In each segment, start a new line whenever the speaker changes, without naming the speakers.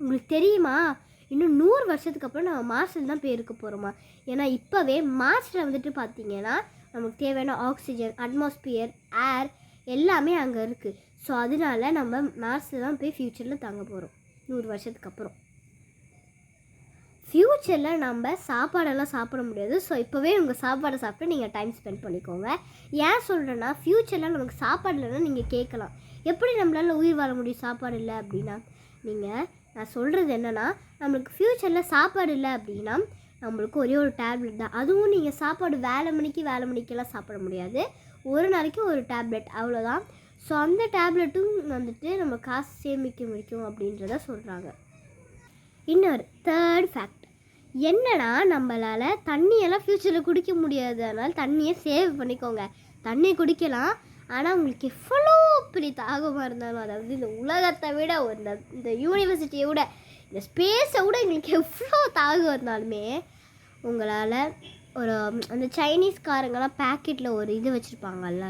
உங்களுக்கு தெரியுமா, இன்னும் 100 வருஷத்துக்கு அப்புறம் நம்ம மார்ஸில் தான் போய் இருக்க போகிறோமா? ஏன்னா இப்போவே மார்ஸில் வந்துட்டு பார்த்திங்கன்னா நமக்கு தேவையான ஆக்சிஜன், அட்மாஸ்பியர், ஏர் எல்லாமே அங்கே இருக்குது. ஸோ அதனால நம்ம மார்ஸில் தான் போய் ஃப்யூச்சரில் தங்க போகிறோம் 100 வருஷத்துக்கு அப்புறம். ஃப்யூச்சரில் நம்ம சாப்பாடெல்லாம் சாப்பிட முடியாது. ஸோ இப்போவே உங்கள் சாப்பாடை சாப்பிட்டு நீங்கள் டைம் ஸ்பெண்ட் பண்ணிக்கோங்க. ஏன் சொல்கிறேன்னா, ஃப்யூச்சரில் நமக்கு சாப்பாடு இல்லைன்னா நீங்கள் கேட்கலாம், எப்படி நம்மளால் உயிர் வாழ முடியும் சாப்பாடு இல்லை அப்படின்னா. நான் சொல்கிறது என்னென்னா, நம்மளுக்கு ஃப்யூச்சரில் சாப்பாடு இல்லை அப்படின்னா நம்மளுக்கு ஒரே ஒரு டேப்லெட் தான். அதுவும் நீங்கள் சாப்பாடு வேலை மணிக்கெல்லாம் சாப்பிட முடியாது. ஒரு நாளைக்கு ஒரு டேப்லெட் அவ்வளோதான். ஸோ அந்த டேப்லெட்டும் வந்துட்டு நம்ம காசு சேமிக்க முடியும் அப்படின்றத சொல்கிறாங்க. இன்னொரு தேர்ட் ஃபேக்ட் என்னன்னா, நம்மளால் தண்ணியெல்லாம் ஃப்யூச்சரில் குடிக்க முடியாது. அதனால் தண்ணியை சேவ் பண்ணிக்கோங்க. தண்ணி குடிக்கலாம், ஆனால் உங்களுக்கு எவ்வளோ பெரிய தாகமாக இருந்தாலும், அதாவது இந்த உலகத்தை விட இந்த யூனிவர்சிட்டியை விட இந்த ஸ்பேஸை விட எங்களுக்கு எவ்வளோ தாகம் இருந்தாலுமே உங்களால் ஒரு அந்த சைனீஸ்காரங்கெல்லாம் பேக்கெட்டில் ஒரு இது வச்சுருப்பாங்கல்ல,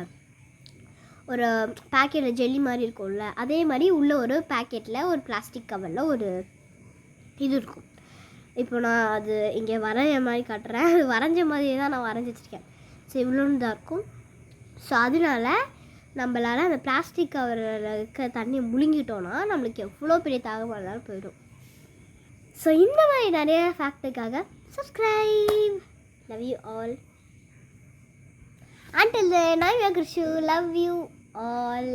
ஒரு பேக்கெட்டில் ஜெல்லி மாதிரி இருக்கும்ல, அதே மாதிரி உள்ள ஒரு பேக்கெட்டில் ஒரு பிளாஸ்டிக் கவரில் ஒரு இது இருக்கும். இப்போ நான் அது இங்கே வரைஞ்ச மாதிரி காட்டுறேன். அது வரைஞ்ச மாதிரியே தான் நான் வரைஞ்சி வச்சுருக்கேன். ஸோ இவ்வளோன்னு தான் இருக்கும். ஸோ அதனால நம்மளால் அந்த பிளாஸ்டிக் கவரில் இருக்க தண்ணியை முழுங்கிட்டோன்னா நம்மளுக்கு எவ்வளோ பெரிய தாகமாக இருந்தாலும் போயிடும். ஸோ இந்த மாதிரி நிறைய ஃபேக்ட்டுக்காக subscribe. Love you all. Until then, I'm your Krishu. Love you all.